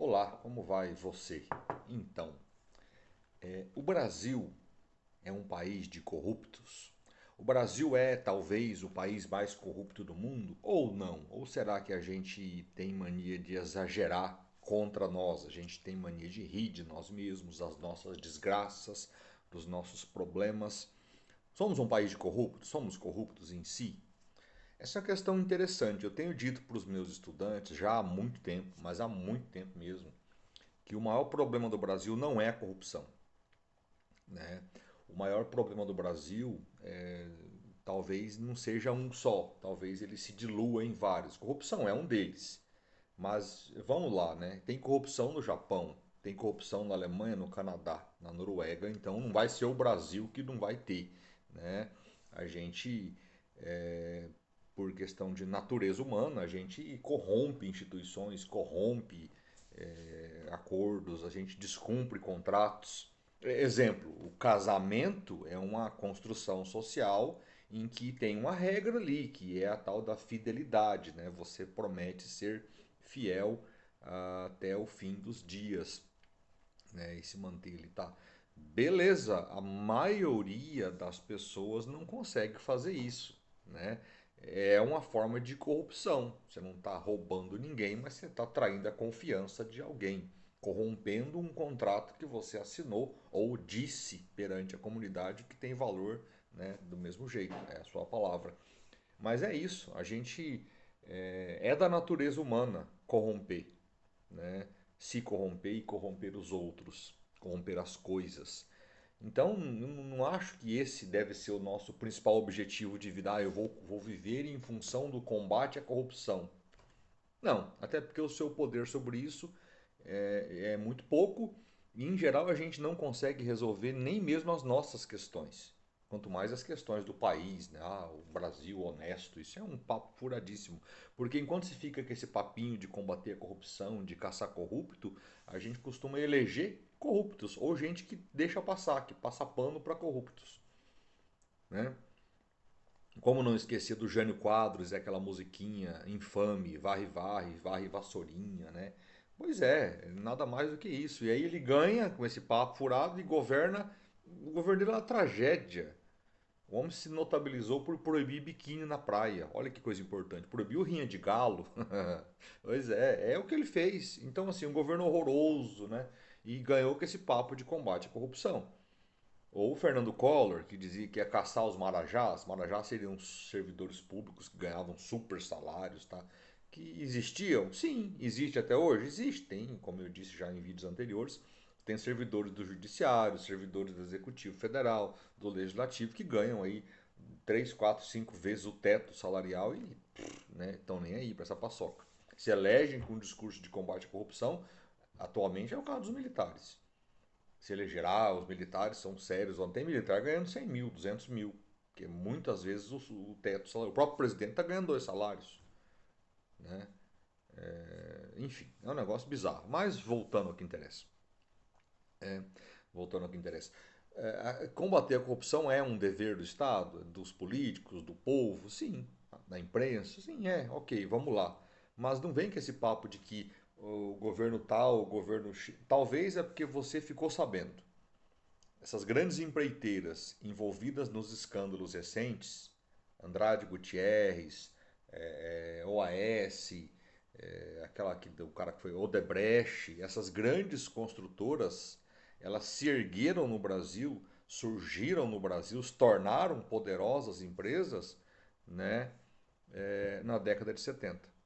Olá, como vai você? Então, o Brasil é um país de corruptos? O Brasil é talvez o país mais corrupto do mundo? Ou não? Ou será que a gente tem mania de exagerar contra nós? A gente tem mania de rir de nós mesmos, das nossas desgraças, dos nossos problemas? Somos um país de corruptos? Somos corruptos em si? Essa é uma questão interessante. Eu tenho dito para os meus estudantes já há muito tempo, mas há muito tempo mesmo, que o maior problema do Brasil não é a corrupção, né? O maior problema do Brasil talvez não seja um só, talvez ele se dilua em vários. Corrupção é um deles, mas vamos lá, né? Tem corrupção no Japão, tem corrupção na Alemanha, no Canadá, na Noruega, então não vai ser o Brasil que não vai ter, né? A gente, é, por questão de natureza humana, a gente corrompe instituições, corrompe acordos, a gente descumpre contratos. Exemplo, o casamento é uma construção social em que tem uma regra ali, que é a tal da fidelidade, né? Você promete ser fiel até o fim dos dias, né? E se manter ali, tá? Beleza, a maioria das pessoas não consegue fazer isso, né? É uma forma de corrupção. Você não está roubando ninguém, mas você está traindo a confiança de alguém, corrompendo um contrato que você assinou ou disse perante a comunidade que tem valor, né? Do mesmo jeito, é a sua palavra. Mas é isso, a gente é da natureza humana corromper, né? Se corromper e corromper os outros, corromper as coisas. Então, eu não acho que esse deve ser o nosso principal objetivo de vida. Ah, eu vou viver em função do combate à corrupção. Não, até porque o seu poder sobre isso é muito pouco e, em geral, a gente não consegue resolver nem mesmo as nossas questões. Quanto mais as questões do país, né? Ah, o Brasil honesto, isso é um papo furadíssimo. Porque enquanto se fica com esse papinho de combater a corrupção, de caçar corrupto, a gente costuma eleger corruptos, ou gente que deixa passar, que passa pano para corruptos, né? Como não esquecer do Jânio Quadros e aquela musiquinha infame, varre, varre, varre vassourinha, né? Pois é, nada mais do que isso. E aí ele ganha com esse papo furado e governa. O governo dele é uma tragédia. O homem se notabilizou por proibir biquíni na praia. Olha que coisa importante. Proibiu rinha de galo. Pois é o que ele fez. Então, assim, um governo horroroso, né? E ganhou com esse papo de combate à corrupção. Ou o Fernando Collor, que dizia que ia caçar os marajás. Marajás seriam servidores públicos que ganhavam super salários, tá? Que existiam? Sim, existe até hoje? Existe, tem, como eu disse já em vídeos anteriores, tem servidores do judiciário, servidores do executivo federal, do legislativo, que ganham aí 3, 4, 5 vezes o teto salarial e né, estão nem aí para essa paçoca. Se elegem com um discurso de combate à corrupção, atualmente é o caso dos militares. Se eleger, os militares são sérios, não tem militar ganhando 100 mil, 200 mil, porque muitas vezes o teto salário, o próprio presidente está ganhando 2 salários, né? Enfim, é um negócio bizarro. Mas voltando ao que interessa. Voltando ao que interessa. Combater a corrupção é um dever do Estado, dos políticos, do povo, sim. Da imprensa, sim, ok, vamos lá. Mas não vem com esse papo de que o governo tal, o governo talvez é porque você ficou sabendo. Essas grandes empreiteiras envolvidas nos escândalos recentes, Andrade Gutierrez, OAS, aquela que o cara que foi Odebrecht, essas grandes construtoras, elas se ergueram no Brasil, surgiram no Brasil, se tornaram poderosas empresas, né, na década de 70.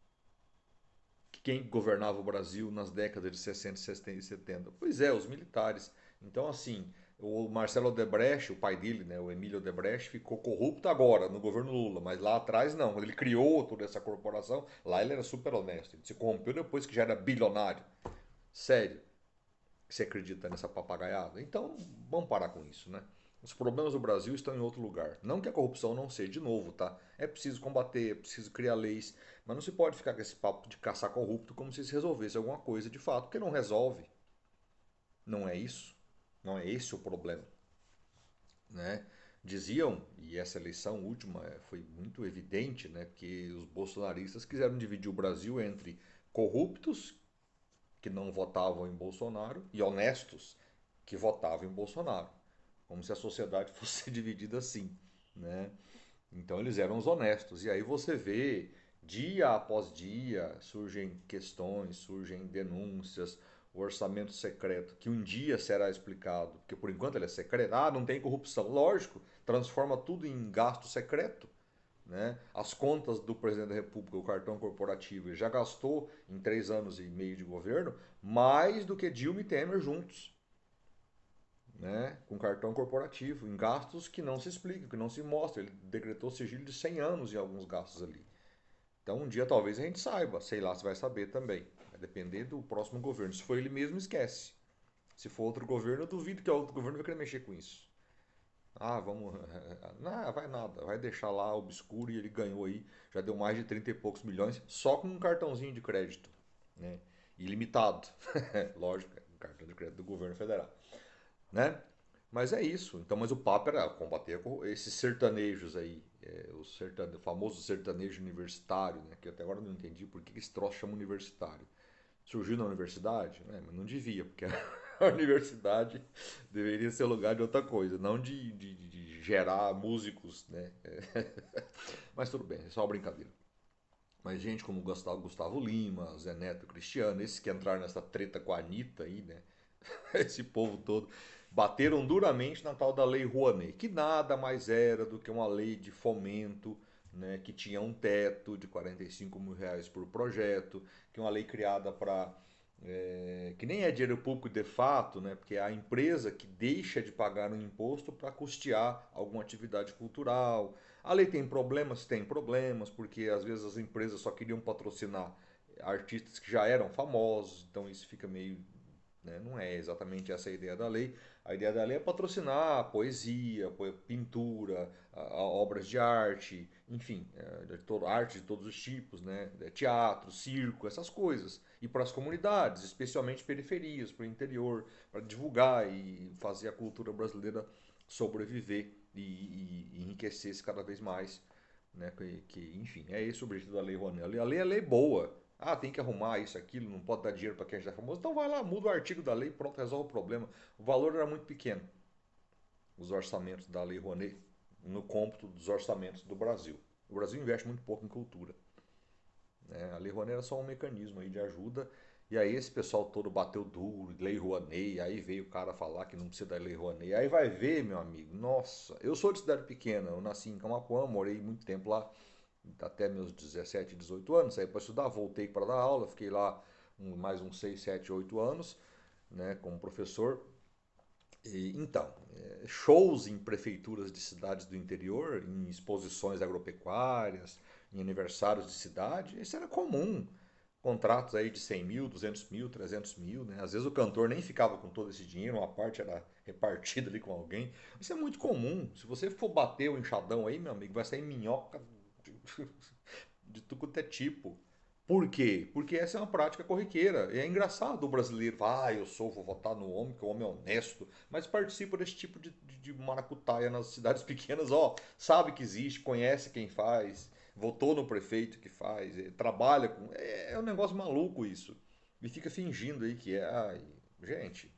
Quem governava o Brasil nas décadas de 60, 60 e 70? Pois é, os militares. Então, assim, o Marcelo Odebrecht, o pai dele, né, o Emílio Odebrecht, ficou corrupto agora, no governo Lula, mas lá atrás não. Quando ele criou toda essa corporação, lá ele era super honesto. Ele se corrompeu depois que já era bilionário. Sério, você acredita nessa papagaiada? Então, vamos parar com isso, né? Os problemas do Brasil estão em outro lugar. Não que a corrupção não seja de novo, tá? É preciso combater, é preciso criar leis, mas não se pode ficar com esse papo de caçar corrupto como se se resolvesse alguma coisa de fato, porque não resolve. Não é isso. Não é esse o problema, né? Diziam, e essa eleição última foi muito evidente, né? Porque os bolsonaristas quiseram dividir o Brasil entre corruptos que não votavam em Bolsonaro e honestos que votavam em Bolsonaro, como se a sociedade fosse dividida assim, né? Então eles eram os honestos. E aí você vê, dia após dia, surgem questões, surgem denúncias, o orçamento secreto, que um dia será explicado, porque por enquanto ele é secreto. Ah, não tem corrupção. Lógico, transforma tudo em gasto secreto. Né? As contas do presidente da República, o cartão corporativo, ele já gastou em 3 anos e meio de governo mais do que Dilma e Temer juntos, né? Com cartão corporativo, em gastos que não se explicam, que não se mostram. Ele decretou sigilo de 100 anos em alguns gastos ali. Então um dia talvez a gente saiba, sei lá se vai saber também. Vai depender do próximo governo. Se for ele mesmo, esquece. Se for outro governo, eu duvido que o outro governo vai querer mexer com isso. Ah, vamos. Não, vai nada. Vai deixar lá obscuro e ele ganhou aí. Já deu mais de 30 e poucos milhões só com um cartãozinho de crédito. Né? Ilimitado. Lógico, um cartão de crédito do governo federal. Né? Mas é isso. Então, mas o papo era combater esses sertanejos aí. O famoso sertanejo universitário, né? Que até agora eu não entendi por que esse troço chama universitário. Surgiu na universidade, né? Mas não devia, porque a universidade deveria ser lugar de outra coisa, não de gerar músicos, né? Mas tudo bem, é só uma brincadeira. Mas gente como Gustavo Lima, Zé Neto, Cristiano, esses que entraram nessa treta com a Anitta aí, né? Esse povo todo bateram duramente na tal da Lei Rouanet, que nada mais era do que uma lei de fomento, né, que tinha um teto de 45 mil reais por projeto, que é uma lei criada para que nem é dinheiro público de fato, né, porque é a empresa que deixa de pagar um imposto para custear alguma atividade cultural. A lei tem problemas? Tem problemas, porque às vezes as empresas só queriam patrocinar artistas que já eram famosos, então isso fica meio, né? Não é exatamente essa a ideia da lei. A ideia da lei é patrocinar poesia, pintura, obras de arte, enfim, arte de todos os tipos, né? Teatro, circo, essas coisas. E para as comunidades, especialmente periferias, para o interior, para divulgar e fazer a cultura brasileira sobreviver e enriquecer-se cada vez mais. Né? Enfim, é esse o objetivo da Lei Rouanet. A lei é lei boa. Ah, tem que arrumar isso, aquilo, não pode dar dinheiro para quem já é famoso. Então vai lá, muda o artigo da lei, pronto, resolve o problema. O valor era muito pequeno, os orçamentos da Lei Rouanet, no cômputo dos orçamentos do Brasil. O Brasil investe muito pouco em cultura. Né? A Lei Rouanet era só um mecanismo aí de ajuda. E aí esse pessoal todo bateu duro, Lei Rouanet, aí veio o cara falar que não precisa da Lei Rouanet. Aí vai ver, meu amigo, nossa, eu sou de cidade pequena, eu nasci em Camapuã, morei muito tempo lá, até meus 17, 18 anos, saí para estudar, voltei para dar aula, fiquei lá mais uns 6, 7, 8 anos, né, como professor. Então, shows em prefeituras de cidades do interior, em exposições agropecuárias, em aniversários de cidade, isso era comum. Contratos aí de 100 mil, 200 mil, 300 mil, né? Às vezes o cantor nem ficava com todo esse dinheiro, uma parte era repartida ali com alguém. Isso é muito comum. Se você for bater o enxadão aí, meu amigo, vai sair minhoca de tudo quanto é tipo. Por quê? Porque essa é uma prática corriqueira. E é engraçado o brasileiro falar, vou votar no homem, que o homem é honesto, mas participa desse tipo de maracutaia nas cidades pequenas, ó, sabe que existe, conhece quem faz, votou no prefeito que faz, trabalha com. É um negócio maluco isso. E fica fingindo aí que é. Ai, gente,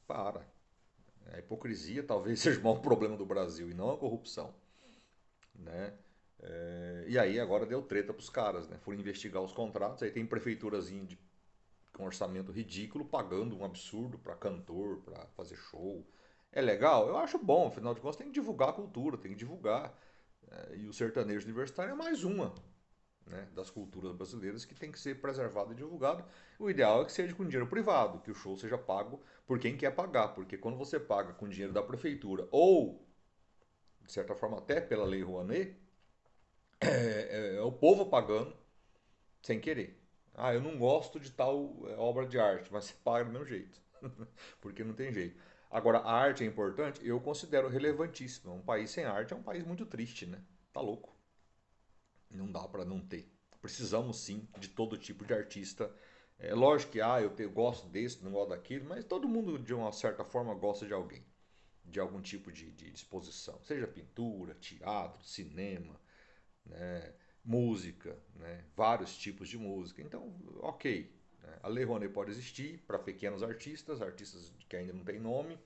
para. A hipocrisia talvez seja o maior problema do Brasil e não a corrupção, né? E aí agora deu treta pros caras, né? Foram investigar os contratos, aí tem prefeiturazinho com orçamento ridículo pagando um absurdo para cantor, para fazer show. É legal? Eu acho bom, afinal de contas tem que divulgar a cultura, tem que divulgar. E o sertanejo universitário é mais uma, né, das culturas brasileiras que tem que ser preservado e divulgado. O ideal é que seja com dinheiro privado, que o show seja pago por quem quer pagar, porque quando você paga com dinheiro da prefeitura ou, de certa forma, até pela Lei Rouanet, é o povo pagando sem querer. Ah, eu não gosto de tal obra de arte, mas você paga do mesmo jeito, porque não tem jeito. Agora, a arte é importante? Eu considero relevantíssima. Um país sem arte é um país muito triste, né? Tá louco. Não dá para não ter. Precisamos sim de todo tipo de artista. É lógico que gosto desse, não gosto daquilo, mas todo mundo de uma certa forma gosta de alguém, de algum tipo de exposição, seja pintura, teatro, cinema, né, música, né, vários tipos de música. Então, ok. Né? A Lei Rouanet pode existir para pequenos artistas, artistas que ainda não têm nome,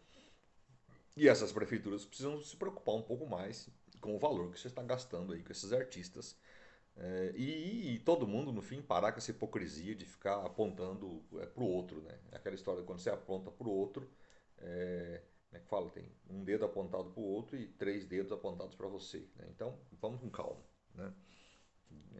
e essas prefeituras precisam se preocupar um pouco mais com o valor que você está gastando aí com esses artistas. E todo mundo, no fim, parar com essa hipocrisia de ficar apontando para o outro, né? Aquela história de quando você aponta para o outro, como é que fala? Tem um dedo apontado para o outro e três dedos apontados para você, né? Então, vamos com calma, né?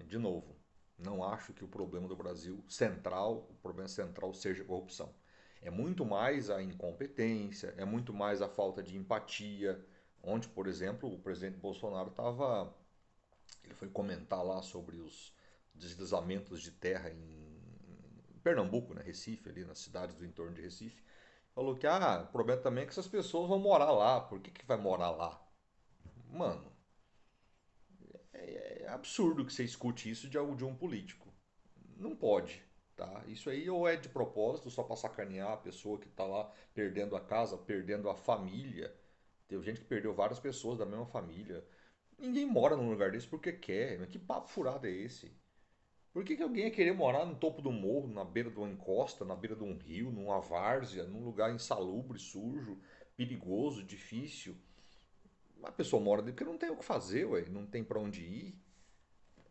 De novo, não acho que o problema do Brasil central, o problema central seja a corrupção. É muito mais a incompetência, é muito mais a falta de empatia, onde, por exemplo, o presidente Bolsonaro estava, ele foi comentar lá sobre os deslizamentos de terra em Pernambuco, né, Recife, ali nas cidades do entorno de Recife, falou que o problema também é que essas pessoas vão morar lá. Por que vai morar lá? Mano, é absurdo que você escute isso de um político. Não pode, tá? Isso aí ou é de propósito, só para sacanear a pessoa que está lá perdendo a casa, perdendo a família. Teve gente que perdeu várias pessoas da mesma família. Ninguém mora num lugar desse porque quer. Mas que papo furado é esse? Por que alguém ia querer morar no topo do morro, na beira de uma encosta, na beira de um rio, numa várzea, num lugar insalubre, sujo, perigoso, difícil? A pessoa mora ali porque não tem o que fazer, ué, não tem para onde ir.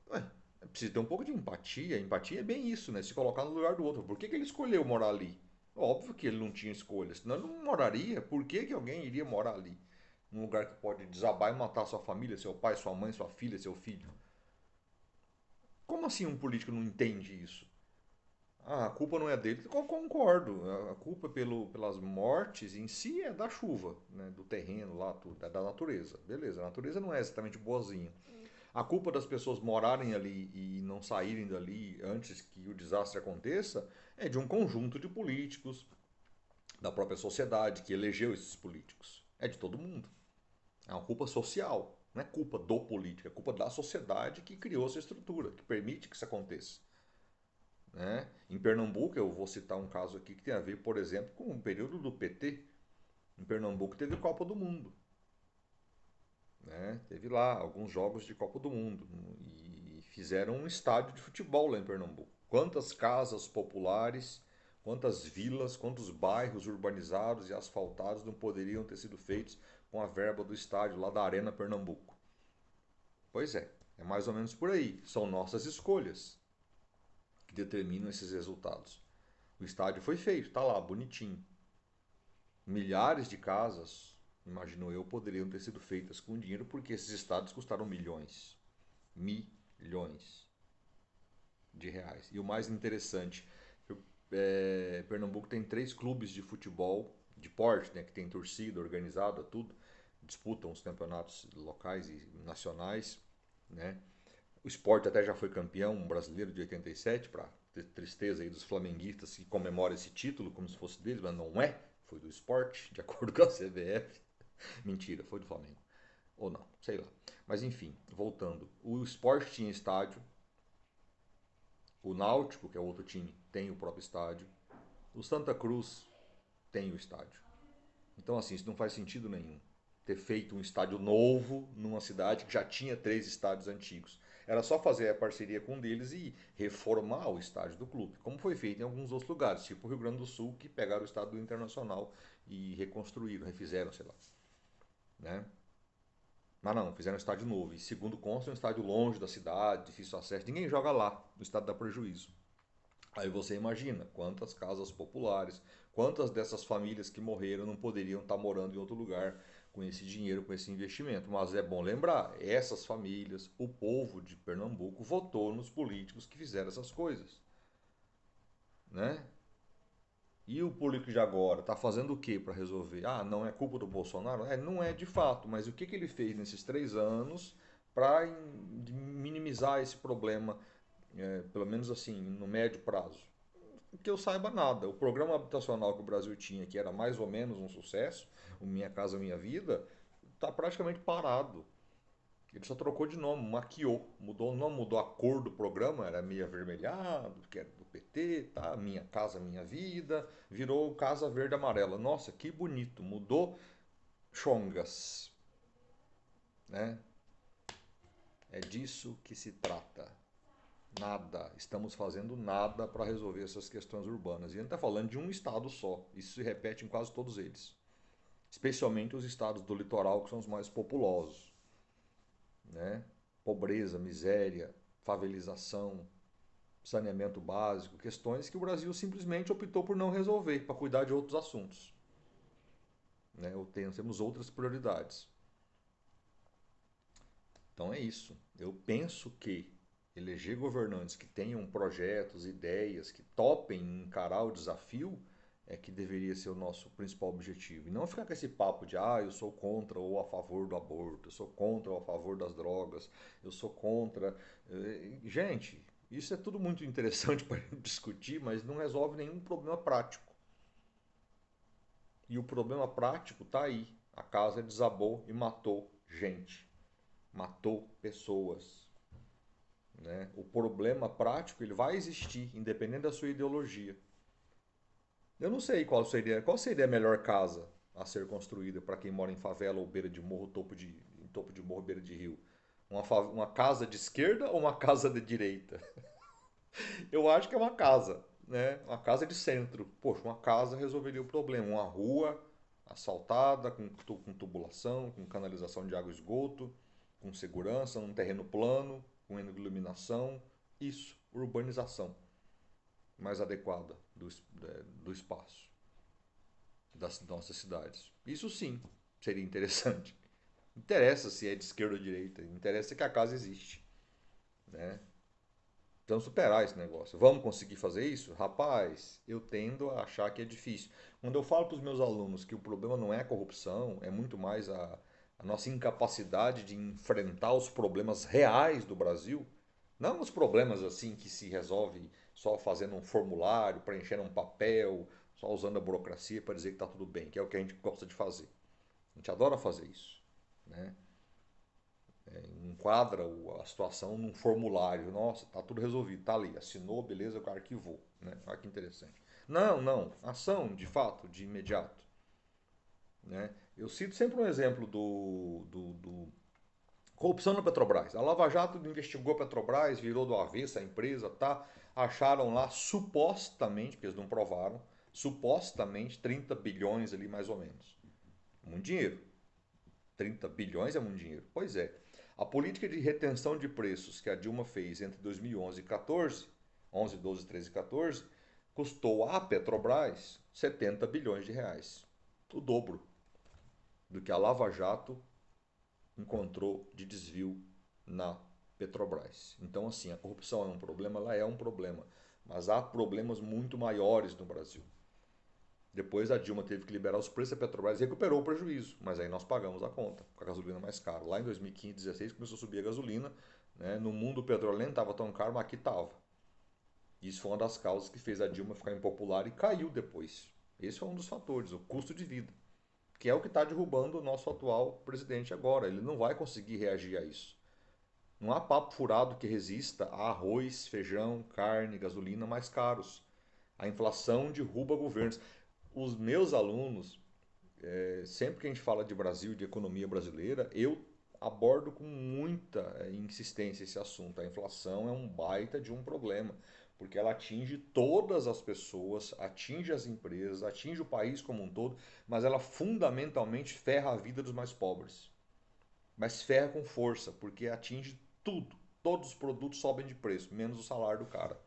Ué, precisa ter um pouco de empatia. Empatia é bem isso, né? Se colocar no lugar do outro. Por que ele escolheu morar ali? Óbvio que ele não tinha escolha, senão ele não moraria. Por que alguém iria morar ali? Num lugar que pode desabar e matar sua família, seu pai, sua mãe, sua filha, seu filho. Como assim um político não entende isso? A culpa não é dele. Eu concordo. A culpa pelas mortes em si é da chuva, né? Do terreno lá, tudo, é da natureza. Beleza, a natureza não é exatamente boazinha. A culpa das pessoas morarem ali e não saírem dali antes que o desastre aconteça é de um conjunto de políticos, da própria sociedade que elegeu esses políticos. É de todo mundo. É uma culpa social. Não é culpa do político, é culpa da sociedade que criou essa estrutura, que permite que isso aconteça. Né? Em Pernambuco, eu vou citar um caso aqui que tem a ver, por exemplo, com o período do PT. Em Pernambuco teve Copa do Mundo. Né? Teve lá alguns jogos de Copa do Mundo e fizeram um estádio de futebol lá em Pernambuco. Quantas casas populares, quantas vilas, quantos bairros urbanizados e asfaltados não poderiam ter sido feitos com a verba do estádio lá da Arena Pernambuco? Pois é mais ou menos por aí. São nossas escolhas que determinam esses resultados. O estádio foi feito, tá lá, bonitinho. Milhares de casas, imagino eu, poderiam ter sido feitas com dinheiro porque esses estádios custaram milhões. Milhões de reais. E o mais interessante, Pernambuco tem 3 clubes de futebol de porte, né, que tem torcida organizada, tudo, disputam os campeonatos locais e nacionais, né? O Sport até já foi campeão brasileiro de 87, para tristeza aí dos flamenguistas que comemoram esse título como se fosse deles, mas não é, foi do Sport, de acordo com a CBF. Mentira, foi do Flamengo. Ou não, sei lá. Mas enfim, voltando. O Sport tinha estádio, o Náutico, que é outro time, tem o próprio estádio. O Santa Cruz tem o estádio. Então, assim, isso não faz sentido nenhum. Ter feito um estádio novo numa cidade que já tinha 3 estádios antigos. Era só fazer a parceria com um deles e reformar o estádio do clube, como foi feito em alguns outros lugares, tipo o Rio Grande do Sul, que pegaram o estádio do Internacional e reconstruíram, refizeram, sei lá. Né? Mas não, fizeram um estádio novo. E segundo consta, é um estádio longe da cidade, difícil acesso. Ninguém joga lá. O estádio dá prejuízo. Aí você imagina quantas casas populares, quantas dessas famílias que morreram não poderiam estar morando em outro lugar com esse dinheiro, com esse investimento. Mas é bom lembrar, essas famílias, o povo de Pernambuco votou nos políticos que fizeram essas coisas, né? E o político de agora está fazendo o que para resolver? Ah, não é culpa do Bolsonaro? Não é de fato, mas o que ele fez nesses 3 anos para minimizar esse problema, pelo menos assim, no médio prazo? Que eu saiba nada. O programa habitacional que o Brasil tinha, que era mais ou menos um sucesso, o Minha Casa Minha Vida, está praticamente parado. Ele só trocou de nome, maquiou, mudou o nome, mudou a cor do programa, era meio avermelhado, que era do PT, tá? Minha Casa Minha Vida, virou Casa Verde Amarela. Nossa, que bonito, mudou chongas, né? É disso que se trata. Nada. Estamos fazendo nada para resolver essas questões urbanas. E a gente está falando de um estado só. Isso se repete em quase todos eles. Especialmente os estados do litoral, que são os mais populosos. Né? Pobreza, miséria, favelização, saneamento básico, questões que o Brasil simplesmente optou por não resolver, para cuidar de outros assuntos. Né? Ou temos outras prioridades. Então é isso. Eu penso que eleger governantes que tenham projetos, ideias, que topem encarar o desafio, é que deveria ser o nosso principal objetivo. E não ficar com esse papo de, eu sou contra ou a favor do aborto, eu sou contra ou a favor das drogas, eu sou contra. Gente, isso é tudo muito interessante para discutir, mas não resolve nenhum problema prático. E o problema prático está aí. A casa desabou e matou gente, matou pessoas. Né? O problema prático ele vai existir, independente da sua ideologia. Eu não sei qual seria a melhor casa a ser construída para quem mora em favela ou beira de morro, em topo de morro, beira de rio. Uma casa de esquerda ou uma casa de direita? Eu acho que é uma casa, né? Uma casa de centro. Poxa, uma casa resolveria o problema. Uma rua asfaltada, com tubulação, com canalização de água e esgoto, com segurança, um terreno plano, com iluminação. Isso, urbanização mais adequada do espaço das nossas cidades. Isso sim seria interessante. Não interessa se é de esquerda ou direita, interessa que a casa existe, né? Vamos superar esse negócio. Vamos conseguir fazer isso? Rapaz, eu tendo a achar que é difícil. Quando eu falo para os meus alunos que o problema não é a corrupção, é muito mais a nossa incapacidade de enfrentar os problemas reais do Brasil, não os problemas assim que se resolve só fazendo um formulário, preenchendo um papel, só usando a burocracia para dizer que está tudo bem, que é o que a gente gosta de fazer. A gente adora fazer isso, né? Enquadra a situação num formulário. Nossa, tá tudo resolvido, tá ali, assinou, beleza, o cara arquivou, né? Olha que interessante. Não, não, ação de fato, de imediato, né? Eu cito sempre um exemplo do corrupção na Petrobras. A Lava Jato investigou a Petrobras, virou do avesso a empresa, tá? Acharam lá supostamente, porque eles não provaram, supostamente 30 bilhões ali mais ou menos. Muito dinheiro. 30 bilhões é muito dinheiro. Pois é. A política de retenção de preços que a Dilma fez entre 2011 e 14, 11, 12, 13 e 14, custou à Petrobras 70 bilhões de reais. O dobro do que a Lava Jato encontrou de desvio na Petrobras. Então, assim, a corrupção é um problema, ela é um problema, mas há problemas muito maiores no Brasil. Depois a Dilma teve que liberar os preços, a Petrobras recuperou o prejuízo, mas aí nós pagamos a conta, com a gasolina mais cara. Lá em 2015, 2016 começou a subir a gasolina, né? No mundo o petróleo nem estava tão caro, mas aqui estava. Isso foi uma das causas que fez a Dilma ficar impopular e caiu depois. Esse foi um dos fatores, o custo de vida, que é o que está derrubando o nosso atual presidente agora. Ele não vai conseguir reagir a isso. Não há papo furado que resista a arroz, feijão, carne, gasolina mais caros. A inflação derruba governos. Os meus alunos, sempre que a gente fala de Brasil, de economia brasileira, eu abordo com muita insistência esse assunto. A inflação é um baita de um problema, porque ela atinge todas as pessoas, atinge as empresas, atinge o país como um todo, mas ela fundamentalmente ferra a vida dos mais pobres. Mas ferra com força, porque atinge tudo. Todos os produtos sobem de preço, menos o salário do cara.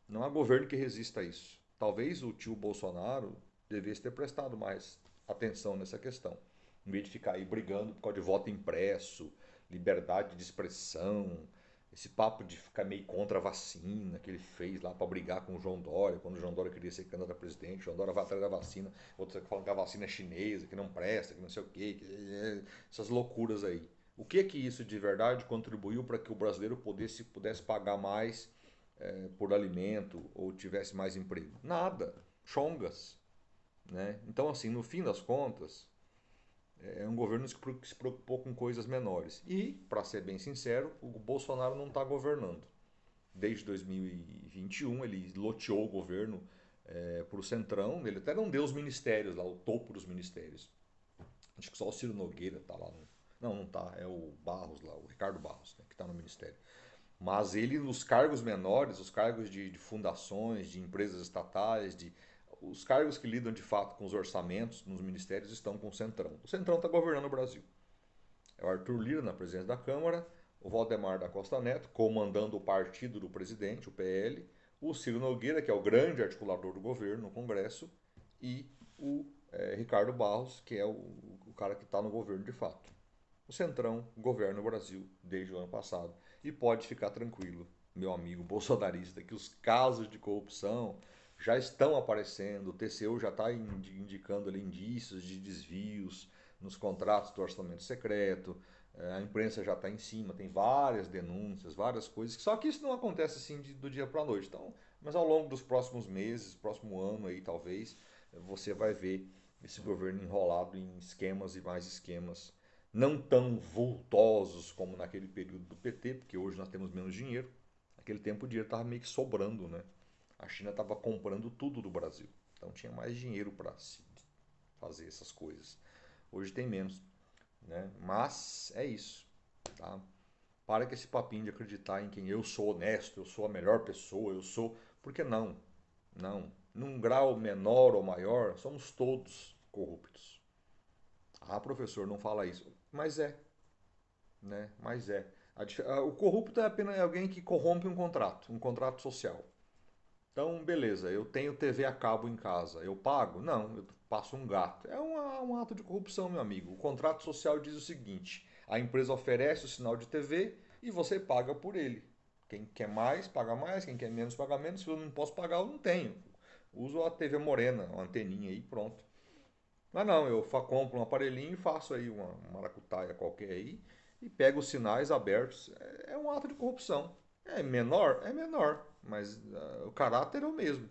Não há governo que resista a isso. Talvez o tio Bolsonaro devesse ter prestado mais atenção nessa questão. Em vez de ficar aí brigando por causa de voto impresso, liberdade de expressão, esse papo de ficar meio contra a vacina que ele fez lá para brigar com o João Dória, quando o João Dória queria ser candidato a presidente, o João Dória vai atrás da vacina, outros falam que a vacina é chinesa, que não presta, que não sei o quê, essas loucuras aí. O que isso de verdade contribuiu para que o brasileiro pudesse pagar mais por alimento ou tivesse mais emprego? Nada. Chongas. Né? Então, assim, no fim das contas, é um governo que se preocupou com coisas menores. E, para ser bem sincero, o Bolsonaro não está governando. Desde 2021, ele loteou o governo para o Centrão. Ele até não deu os ministérios lá, o topo dos ministérios. Acho que só o Ciro Nogueira está lá. Não, não está. É o Barros lá, o Ricardo Barros, né, que está no ministério. Mas ele, nos cargos menores, os cargos de fundações, de empresas estatais, os cargos que lidam de fato com os orçamentos nos ministérios estão com o Centrão. O Centrão está governando o Brasil. É o Arthur Lira na presidência da Câmara, o Valdemar da Costa Neto, comandando o partido do presidente, o PL, o Ciro Nogueira, que é o grande articulador do governo no Congresso, e o Ricardo Barros, que é o cara que está no governo de fato. O Centrão governa o Brasil desde o ano passado. E pode ficar tranquilo, meu amigo bolsonarista, que os casos de corrupção já estão aparecendo. O TCU já está indicando ali indícios de desvios nos contratos do orçamento secreto. A imprensa já está em cima, tem várias denúncias, várias coisas. Só que isso não acontece assim do dia para a noite. Então, mas ao longo dos próximos meses, próximo ano aí talvez, você vai ver esse governo enrolado em esquemas e mais esquemas não tão vultosos como naquele período do PT, porque hoje nós temos menos dinheiro. Naquele tempo o dinheiro estava meio que sobrando, né? A China estava comprando tudo do Brasil, então tinha mais dinheiro para fazer essas coisas. Hoje tem menos, né? Mas é isso, tá? Para com esse papinho de acreditar em quem eu sou honesto, eu sou a melhor pessoa, eu sou. Porque não, não. Num grau menor ou maior, somos todos corruptos. Ah, professor, não fala isso. Mas é, né? Mas é. O corrupto é apenas alguém que corrompe um contrato social. Então, beleza, eu tenho TV a cabo em casa, eu pago? Não, eu passo um gato. É um ato de corrupção, meu amigo. O contrato social diz o seguinte: a empresa oferece o sinal de TV e você paga por ele. Quem quer mais, paga mais, quem quer menos, paga menos. Se eu não posso pagar, eu não tenho. Uso a TV morena, uma anteninha aí, pronto. Mas não, eu compro um aparelhinho e faço aí uma maracutaia qualquer aí e pego os sinais abertos. É um ato de corrupção. É menor? É menor, mas o caráter é o mesmo.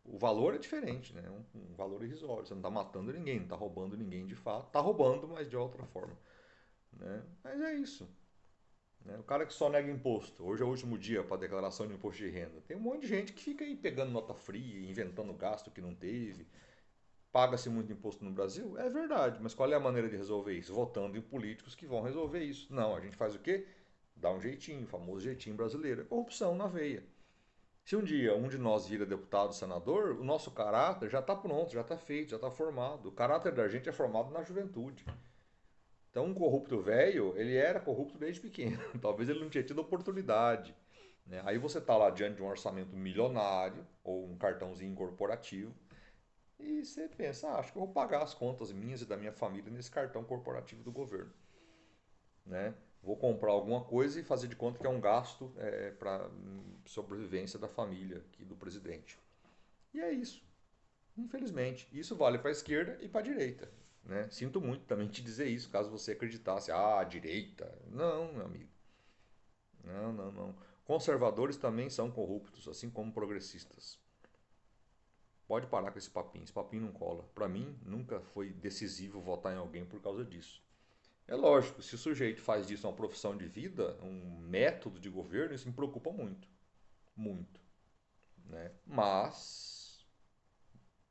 O valor é diferente, né? Um valor irrisório. Você não está matando ninguém, não está roubando ninguém de fato. Está roubando, mas de outra forma. Né? Mas é isso. Né? O cara que só nega imposto. Hoje é o último dia para declaração de imposto de renda. Tem um monte de gente que fica aí pegando nota fria, inventando gasto que não teve. Paga-se muito imposto no Brasil? É verdade, mas qual é a maneira de resolver isso? Votando em políticos que vão resolver isso. Não, a gente faz o quê? Dá um jeitinho, o famoso jeitinho brasileiro. É corrupção na veia. Se um dia um de nós vira deputado, senador, o nosso caráter já está pronto, já está feito, já está formado. O caráter da gente é formado na juventude. Então, um corrupto velho, ele era corrupto desde pequeno. Talvez ele não tinha tido oportunidade. Né? Aí você está lá diante de um orçamento milionário ou um cartãozinho corporativo e você pensa, acho que eu vou pagar as contas minhas e da minha família nesse cartão corporativo do governo. Né? Vou comprar alguma coisa e fazer de conta que é um gasto para sobrevivência da família aqui do presidente. E é isso, infelizmente. Isso vale para a esquerda e para a direita. Né? Sinto muito também te dizer isso, caso você acreditasse, a direita. Não, meu amigo. Não, não, não. Conservadores também são corruptos, assim como progressistas. Pode parar com esse papinho não cola. Para mim, nunca foi decisivo votar em alguém por causa disso. É lógico, se o sujeito faz disso uma profissão de vida, um método de governo, isso me preocupa muito. Muito. Né? Mas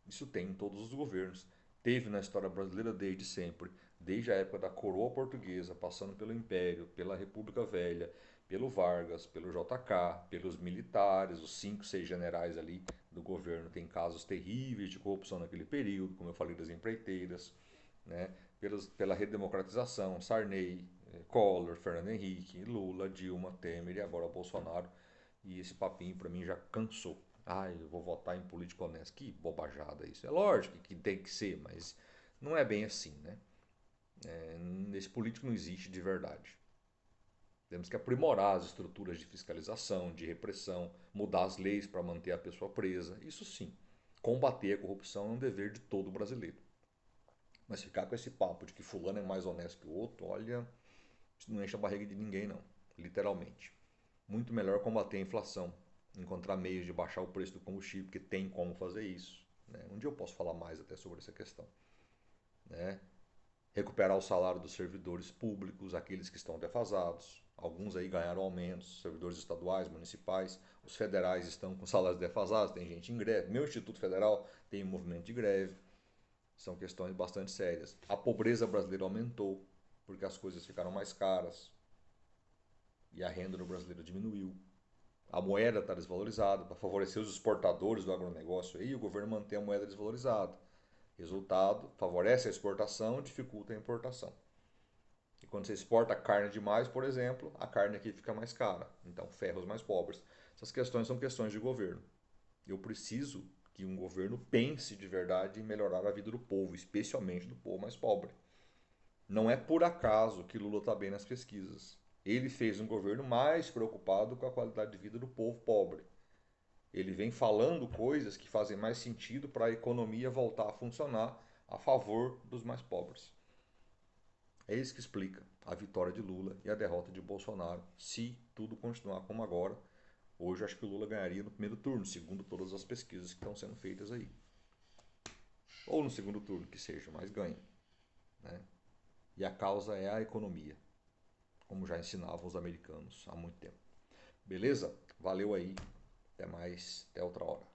isso tem em todos os governos. Teve na história brasileira desde sempre. Desde a época da coroa portuguesa, passando pelo Império, pela República Velha, pelo Vargas, pelo JK, pelos militares, os 5, 6 generais ali do governo. Tem casos terríveis de corrupção naquele período, como eu falei das empreiteiras, né? Pela redemocratização, Sarney, Collor, Fernando Henrique, Lula, Dilma, Temer e agora Bolsonaro. E esse papinho para mim já cansou. Eu vou votar em político honesto. Que bobajada isso. É lógico que tem que ser, mas não é bem assim, né? Esse político não existe de verdade. Temos que aprimorar as estruturas de fiscalização, de repressão, mudar as leis para manter a pessoa presa. Isso sim. Combater a corrupção é um dever de todo brasileiro. Mas ficar com esse papo de que fulano é mais honesto que o outro, olha, isso não enche a barriga de ninguém não, literalmente. Muito melhor combater a inflação, encontrar meios de baixar o preço do combustível, porque tem como fazer isso. Né? Um dia eu posso falar mais até sobre essa questão. Né? Recuperar o salário dos servidores públicos, aqueles que estão defasados. Alguns aí ganharam aumentos, servidores estaduais, municipais, os federais estão com salários defasados, tem gente em greve. Meu Instituto Federal tem um movimento de greve. São questões bastante sérias. A pobreza brasileira aumentou porque as coisas ficaram mais caras. e a renda do brasileiro diminuiu. A moeda está desvalorizada. Para favorecer os exportadores do agronegócio aí, o governo mantém a moeda desvalorizada. Resultado, favorece a exportação, dificulta a importação. E quando você exporta carne demais, por exemplo, a carne aqui fica mais cara. Então ferra os mais pobres. Essas questões são questões de governo. Eu preciso que um governo pense de verdade em melhorar a vida do povo, especialmente do povo mais pobre. Não é por acaso que Lula está bem nas pesquisas. Ele fez um governo mais preocupado com a qualidade de vida do povo pobre. Ele vem falando coisas que fazem mais sentido para a economia voltar a funcionar a favor dos mais pobres. É isso que explica a vitória de Lula e a derrota de Bolsonaro, se tudo continuar como agora. Hoje acho que o Lula ganharia no primeiro turno, segundo todas as pesquisas que estão sendo feitas aí. Ou no segundo turno, que seja, mas ganha. Né? E a causa é a economia, como já ensinavam os americanos há muito tempo. Beleza? Valeu aí. Até mais. Até outra hora.